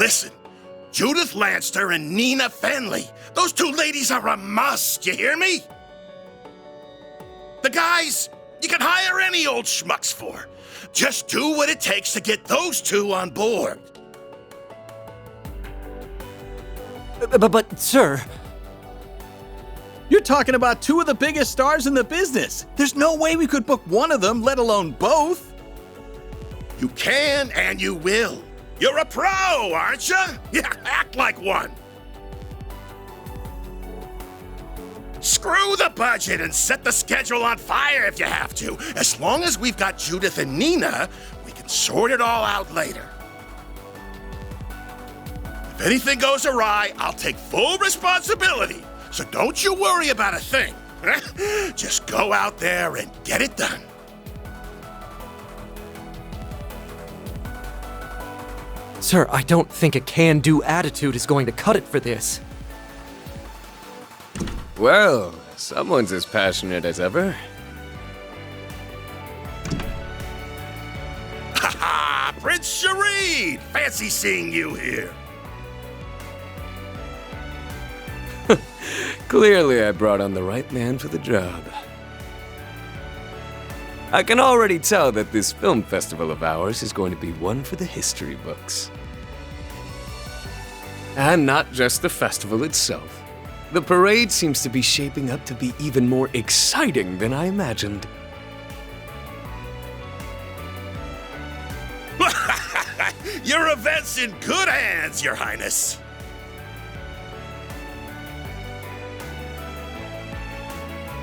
Listen, Judith Lanster and Nina Fenley. Those two ladies are a must, you hear me? The guys, you can hire any old schmucks for. Just do what it takes to get those two on board. But, sir... You're talking about two of the biggest stars in the business. There's no way we could book one of them, let alone both. You can and you will. You're a pro, aren't you? Yeah, act like one. Screw the budget and set the schedule on fire if you have to. As long as we've got Judith and Nina, we can sort it all out later. If anything goes awry, I'll take full responsibility. So don't you worry about a thing. Just go out there and get it done. Sir, I don't think a can-do attitude is going to cut it for this. Well, someone's as passionate as ever. Ha ha! Prince Shareed! Fancy seeing you here. Clearly, I brought on the right man for the job. I can already tell that this film festival of ours is going to be one for the history books. And not just the festival itself. The parade seems to be shaping up to be even more exciting than I imagined. Your event's in good hands, Your Highness.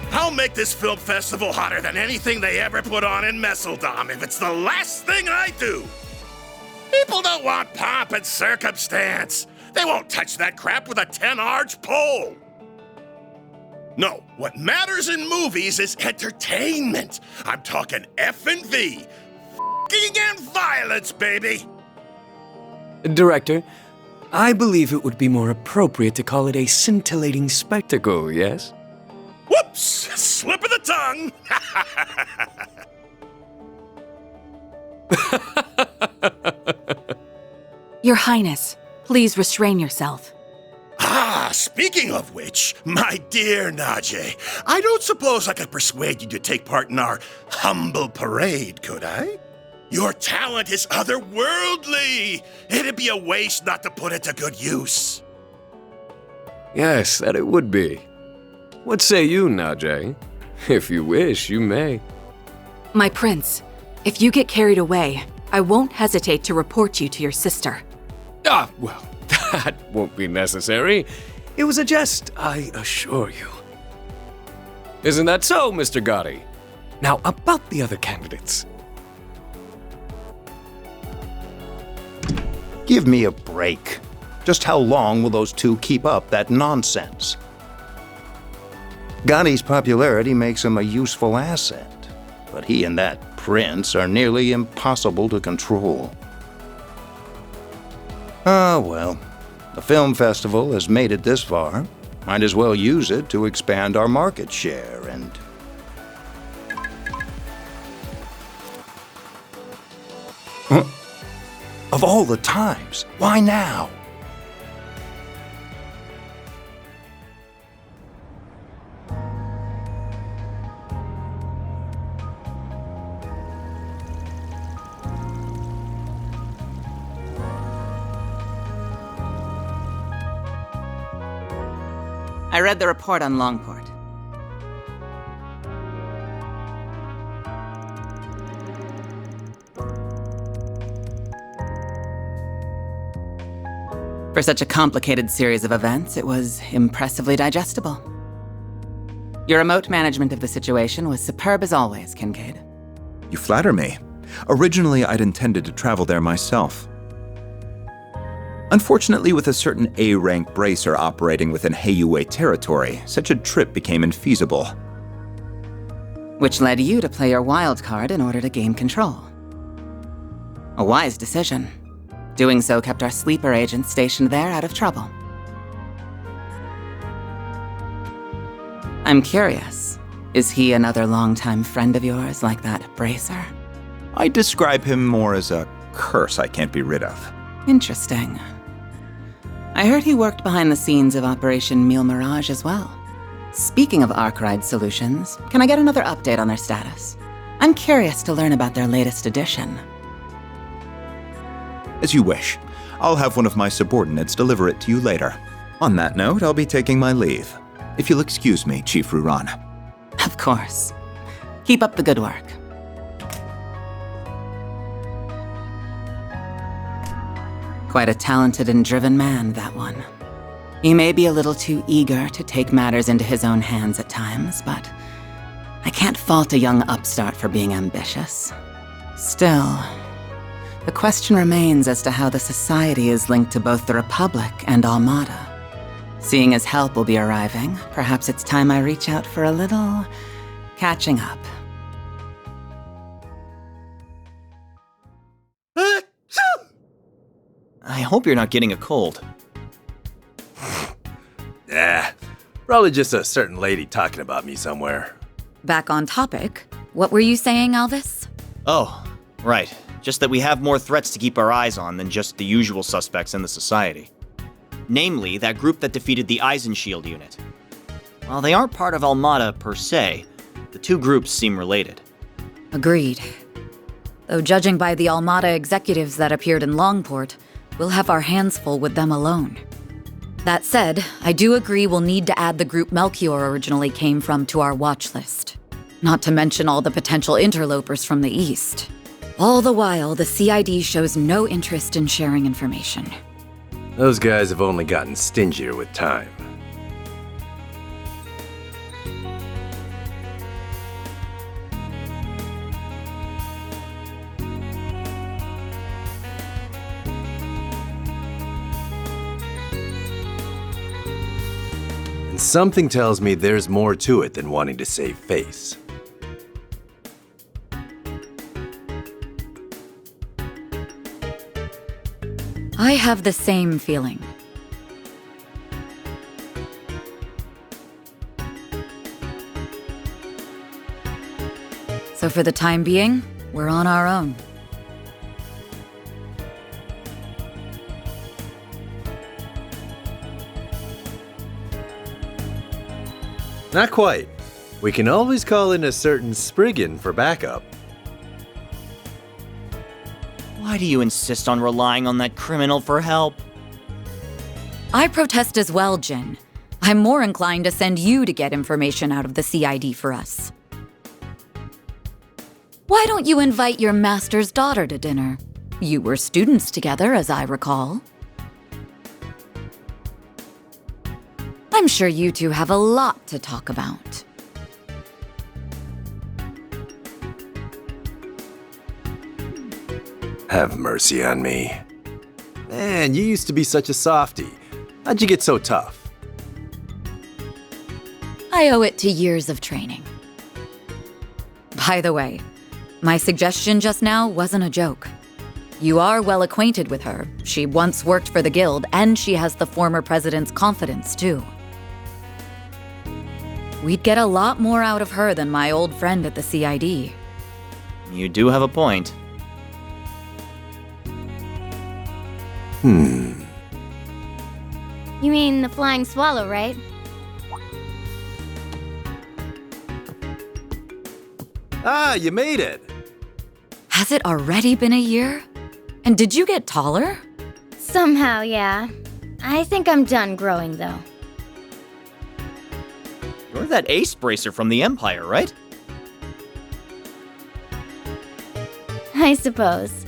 I'll make this film festival hotter than anything they ever put on in Messeldom if it's the last thing I do. People don't want pomp and circumstance. They won't touch that crap with a 10-arch pole. No, what matters in movies is entertainment. I'm talking F&V. F***ing and violence, baby. Director, I believe it would be more appropriate to call it a scintillating spectacle, yes? Whoops! Slip of the tongue! Your Highness, please restrain yourself. Ah, speaking of which, my dear Najee, I don't suppose I could persuade you to take part in our humble parade, could I? Your talent is otherworldly. It'd be a waste not to put it to good use. Yes, that it would be. What say you, Najee? If you wish, you may. My prince, if you get carried away, I won't hesitate to report you to your sister. Ah, well, that won't be necessary. It was a jest, I assure you. Isn't that so, Mr. Gotti? Now, about the other candidates. Give me a break. Just how long will those two keep up that nonsense? Gotti's popularity makes him a useful asset, but he and that prince are nearly impossible to control. Ah, well, the film festival has made it this far. Might as well use it to expand our market share and... Huh? Of all the times, why now? I read the report on Longport. For such a complicated series of events, it was impressively digestible. Your remote management of the situation was superb as always, Kincaid. You flatter me. Originally, I'd intended to travel there myself. Unfortunately, with a certain A-rank bracer operating within Heiyue territory, such a trip became infeasible. Which led you to play your wild card in order to gain control. A wise decision. Doing so kept our sleeper agent stationed there out of trouble. I'm curious, is he another longtime friend of yours like that bracer? I describe him more as a curse I can't be rid of. Interesting. I heard he worked behind the scenes of Operation Meal Mirage as well. Speaking of Arkwright Solutions, can I get another update on their status? I'm curious to learn about their latest addition. As you wish. I'll have one of my subordinates deliver it to you later. On that note, I'll be taking my leave. If you'll excuse me, Chief Ruran. Of course. Keep up the good work. Quite a talented and driven man, that one. He may be a little too eager to take matters into his own hands at times, but I can't fault a young upstart for being ambitious. Still, the question remains as to how the Society is linked to both the Republic and Armada. Seeing as help will be arriving, perhaps it's time I reach out for a little catching up. I hope you're not getting a cold. Probably just a certain lady talking about me somewhere. Back on topic, what were you saying, Alvis? Oh, right. Just that we have more threats to keep our eyes on than just the usual suspects in the Society. Namely, that group that defeated the Eisenshield unit. While they aren't part of Almada per se, the two groups seem related. Agreed. Though judging by the Almada executives that appeared in Longport, we'll have our hands full with them alone. That said, I do agree we'll need to add the group Melchior originally came from to our watch list. Not to mention all the potential interlopers from the east. All the while, the CID shows no interest in sharing information. Those guys have only gotten stingier with time. And something tells me there's more to it than wanting to save face. I have the same feeling. So for the time being, we're on our own. Not quite. We can always call in a certain Spriggan for backup. Why do you insist on relying on that criminal for help? I protest as well, Jin. I'm more inclined to send you to get information out of the CID for us. Why don't you invite your master's daughter to dinner? You were students together, as I recall. I'm sure you two have a lot to talk about. Have mercy on me. Man, you used to be such a softie. How'd you get so tough? I owe it to years of training. By the way, my suggestion just now wasn't a joke. You are well acquainted with her. She once worked for the Guild, and she has the former president's confidence, too. We'd get a lot more out of her than my old friend at the CID. You do have a point. You mean the flying swallow, right? Ah, you made it! Has it already been a year? And did you get taller? Somehow, yeah. I think I'm done growing, though. You're that ace bracer from the Empire, right? I suppose.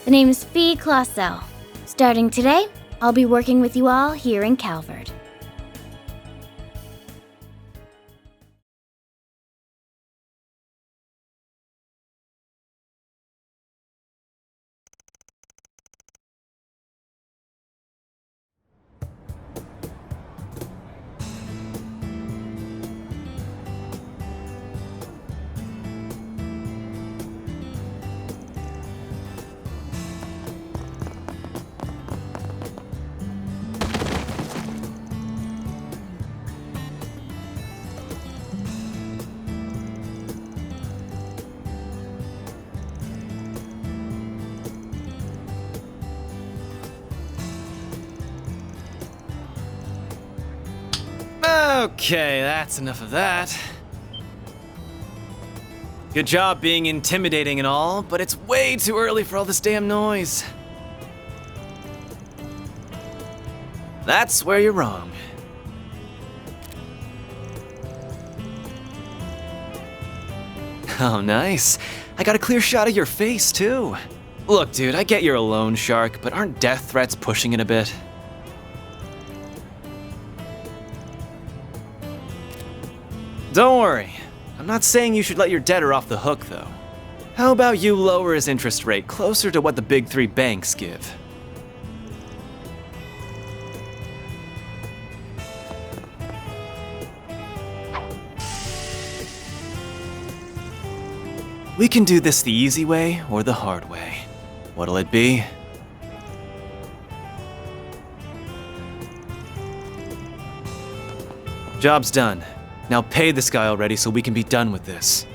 The name's Fee Clausel. Starting today, I'll be working with you all here in Calvard. Okay, that's enough of that. Good job being intimidating and all, but it's way too early for all this damn noise. That's where you're wrong. Oh, nice. I got a clear shot of your face, too. Look, dude, I get you're a loan shark, but aren't death threats pushing it a bit? Don't worry. I'm not saying you should let your debtor off the hook, though. How about you lower his interest rate closer to what the big three banks give? We can do this the easy way or the hard way. What'll it be? Job's done. Now pay this guy already so we can be done with this.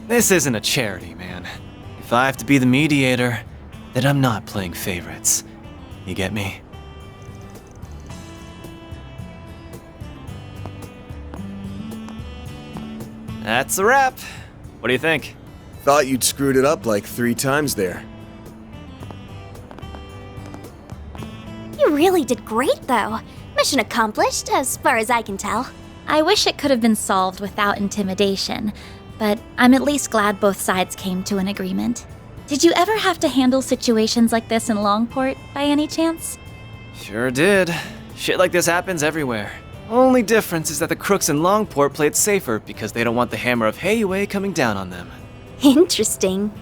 This isn't a charity, man. If I have to be the mediator, then I'm not playing favorites. You get me? That's a wrap. What do you think? Thought you'd screwed it up like 3 times there. You really did great, though. Mission accomplished, as far as I can tell. I wish it could have been solved without intimidation, but I'm at least glad both sides came to an agreement. Did you ever have to handle situations like this in Longport, by any chance? Sure did. Shit like this happens everywhere. Only difference is that the crooks in Longport play it safer because they don't want the hammer of Hayway coming down on them. Interesting.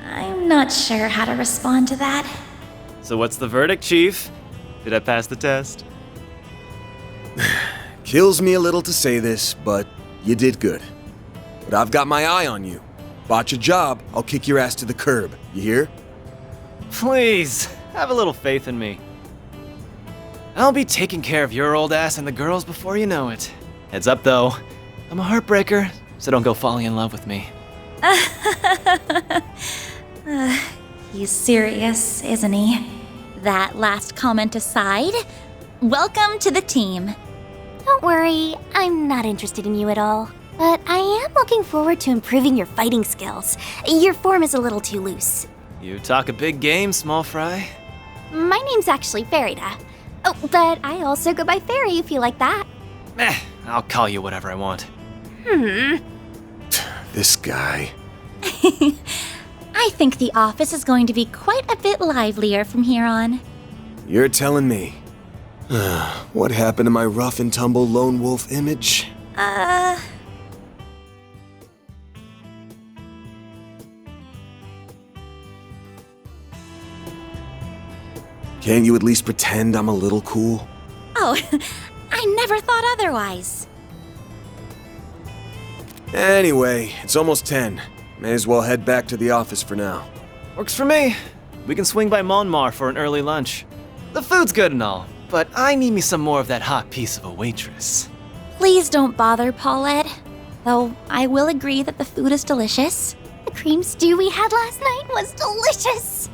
I'm not sure how to respond to that. So what's the verdict, Chief? Did I pass the test? Kills me a little to say this, but you did good. But I've got my eye on you. Botch a job, I'll kick your ass to the curb. You hear? Please, have a little faith in me. I'll be taking care of your old ass and the girls before you know it. Heads up, though. I'm a heartbreaker, so don't go falling in love with me. He's serious, isn't he? That last comment aside, welcome to the team. Don't worry, I'm not interested in you at all. But I am looking forward to improving your fighting skills. Your form is a little too loose. You talk a big game, small fry. My name's actually Farida. Oh, but I also go by Fairy if you like that. I'll call you whatever I want. This guy. I think the office is going to be quite a bit livelier from here on. You're telling me. What happened to my rough and tumble lone wolf image? Can't you at least pretend I'm a little cool? Oh, I never thought otherwise. Anyway, it's almost 10. May as well head back to the office for now. Works for me. We can swing by Monmar for an early lunch. The food's good and all, but I need me some more of that hot piece of a waitress. Please don't bother, Paulette. Though I will agree that the food is delicious. The cream stew we had last night was delicious.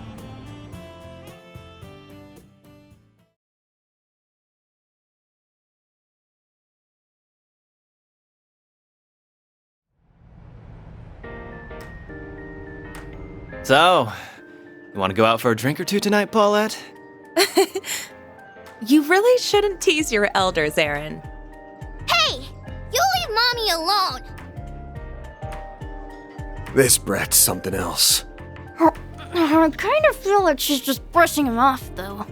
So, you want to go out for a drink or two tonight, Paulette? You really shouldn't tease your elders, Aaron. Hey! You leave Mommy alone! This brat's something else. I kind of feel like she's just brushing him off, though.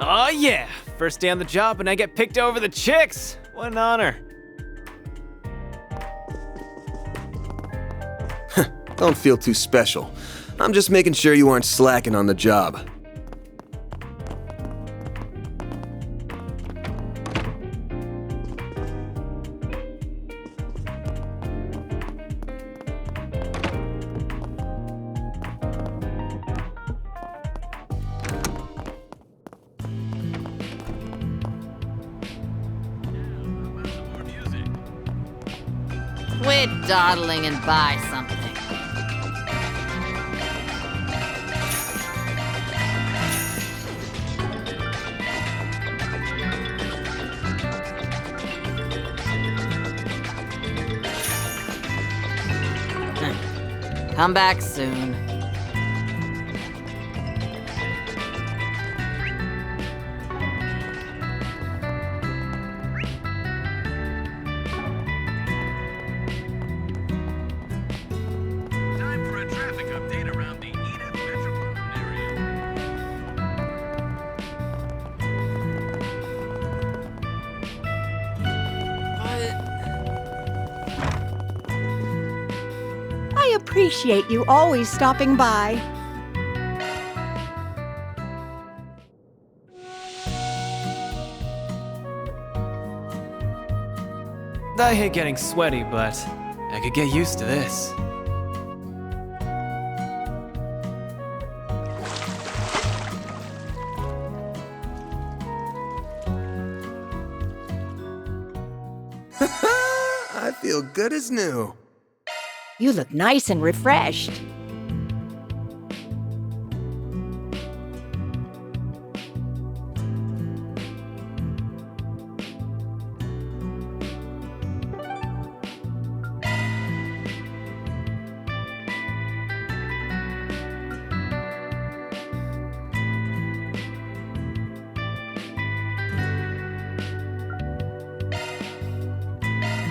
Oh yeah, first day on the job and I get picked over the chicks. What an honor. Don't feel too special. I'm just making sure you aren't slacking on the job. Quit dawdling and buy something. Come back soon. Time for a traffic update around the Edith metropolitan area. I appreciate you always stopping by. I hate getting sweaty, but I could get used to this. I feel good as new. You look nice and refreshed.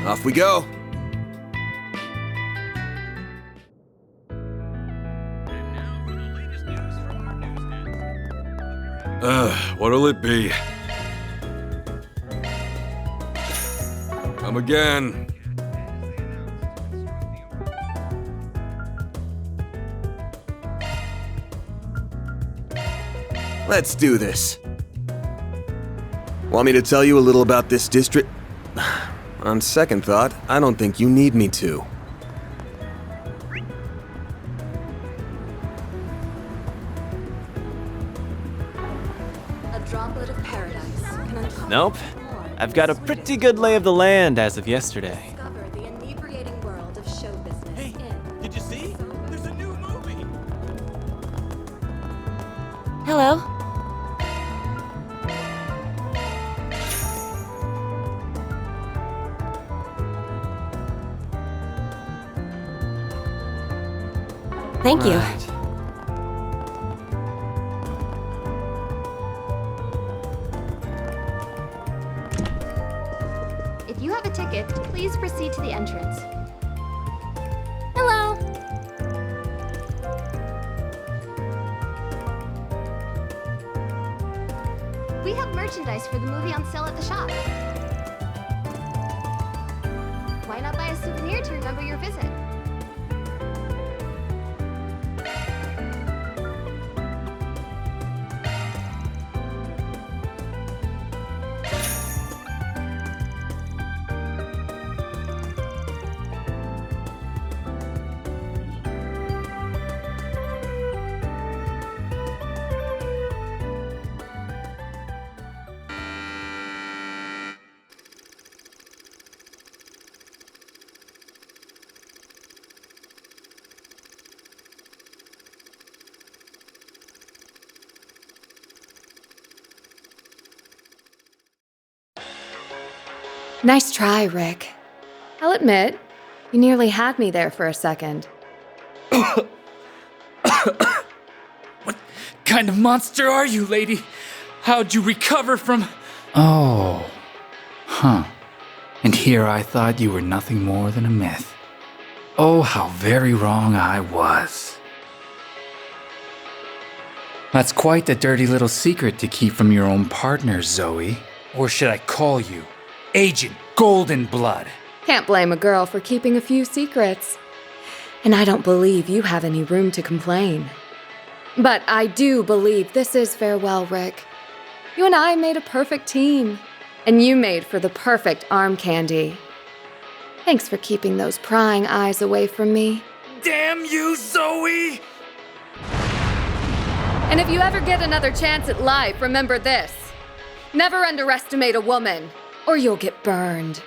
Off we go. What'll it be? Come again. Let's do this. Want me to tell you a little about this district? On second thought, I don't think you need me to. A droplet of paradise can uncover Nope. I've got a pretty good lay of the land as of yesterday. the inebriating world of show business. Hey, did you see? There's a new movie. Hello? Thank you. Right. If you have a ticket, please proceed to the entrance. Hello! We have merchandise for the movie on sale at the shop. Why not buy a souvenir to remember your visit? Nice try, Rick. I'll admit, you nearly had me there for a second. What kind of monster are you, lady? How'd you recover from... Oh. Huh. And here I thought you were nothing more than a myth. Oh, how very wrong I was. That's quite the dirty little secret to keep from your own partner, Zoe. Or should I call you Agent Golden Blood? Can't blame a girl for keeping a few secrets. And I don't believe you have any room to complain. But I do believe this is farewell, Rick. You and I made a perfect team. And you made for the perfect arm candy. Thanks for keeping those prying eyes away from me. Damn you, Zoe! And if you ever get another chance at life, remember this. Never underestimate a woman, or you'll get burned.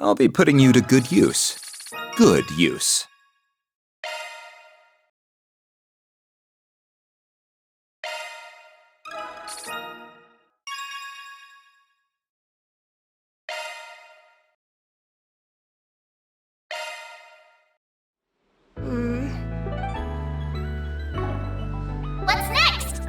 I'll be putting you to good use. Good use. What's next?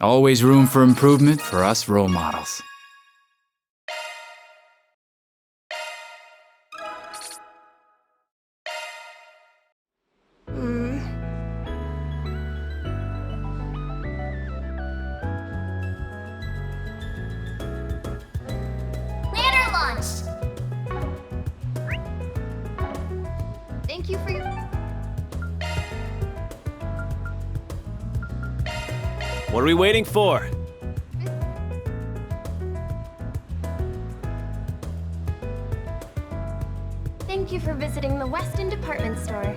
Always room for improvement for us role models. Banner launched! Thank you for your... What are we waiting for? Thank you for visiting the Weston Department Store.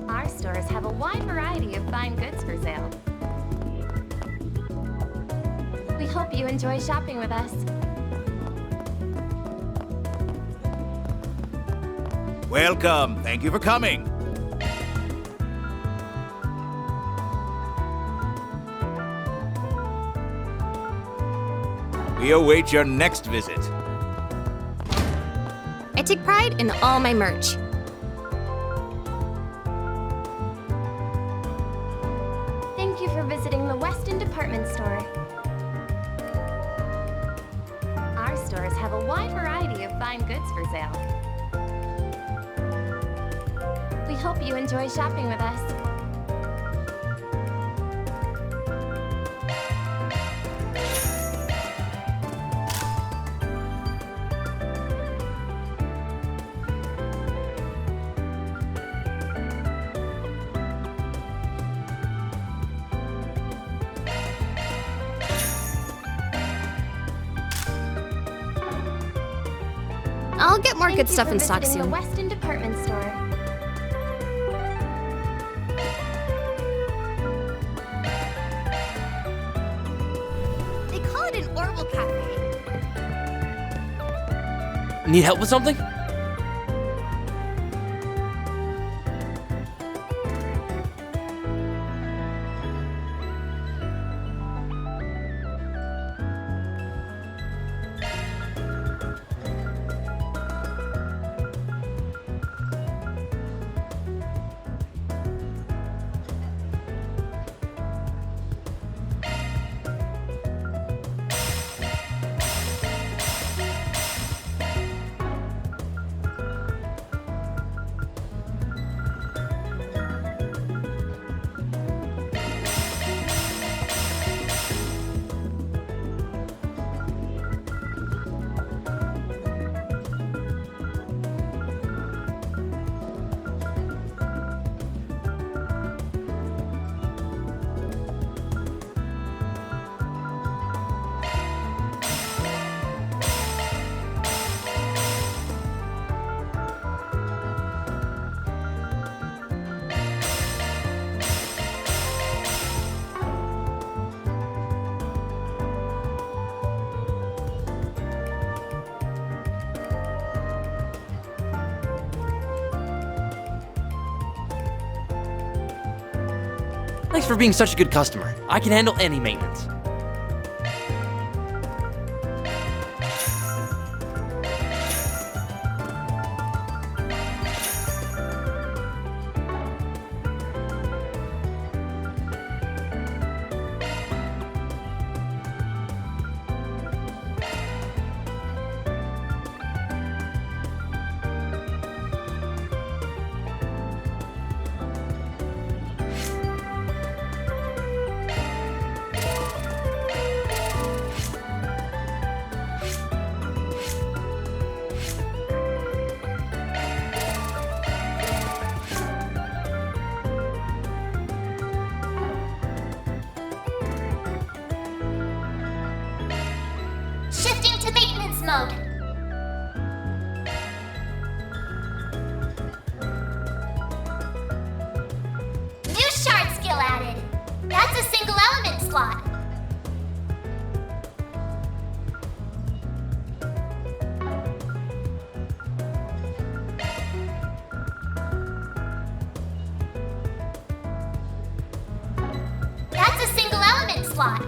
Our stores have a wide variety of fine goods for sale. We hope you enjoy shopping with us. Welcome. Thank you for coming. We await your next visit. I take pride in all my merch. Thank you for visiting the Weston Department Store. Our stores have a wide variety of fine goods for sale. We hope you enjoy shopping with us. I'll get more good stuff in stock soon. The Weston Department Store. They call it an Orville Cafe. Need help with something? Thanks for being such a good customer. I can handle any maintenance. Shifting to maintenance mode. New shard skill added. That's a single element slot. That's a single element slot.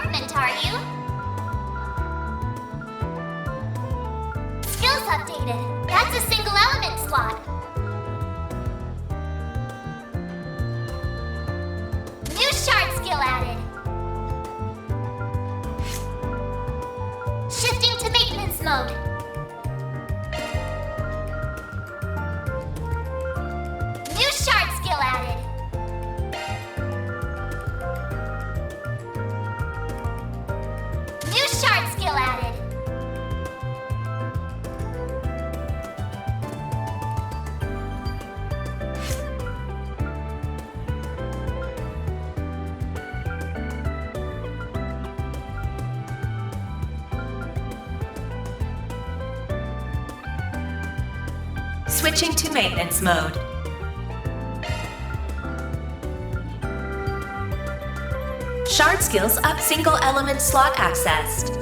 improvement, are you? Skills updated. That's a single element slot. New shard skill added. Shifting to maintenance mode. New shard skill added. New shard skill added. Switching to maintenance mode. Shard skills up, single element slot accessed.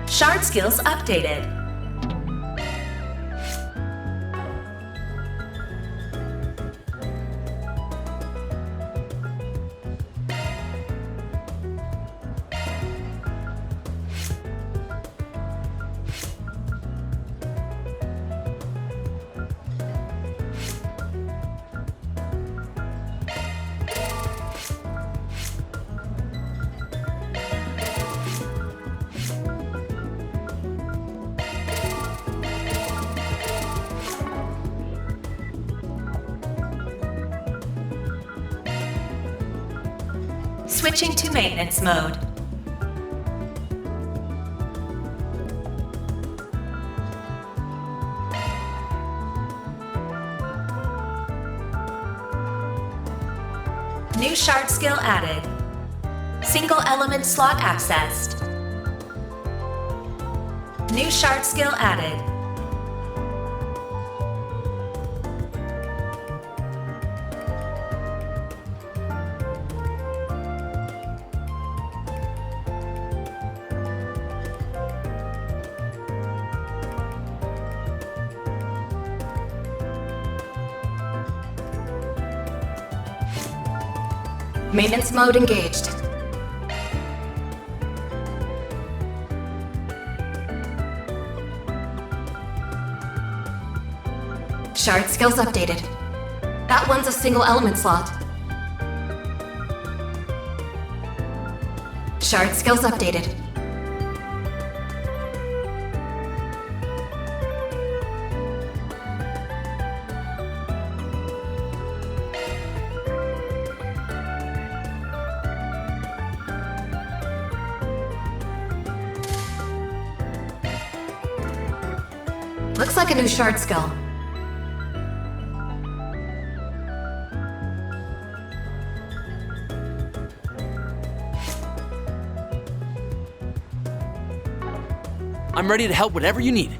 Shard skills updated. Switching to maintenance mode. New shard skill added. Single element slot accessed. New shard skill added. Maintenance mode engaged. Shard skills updated. That one's a single element slot. Shard skills updated. Looks like a new shard skill. I'm ready to help whatever you need.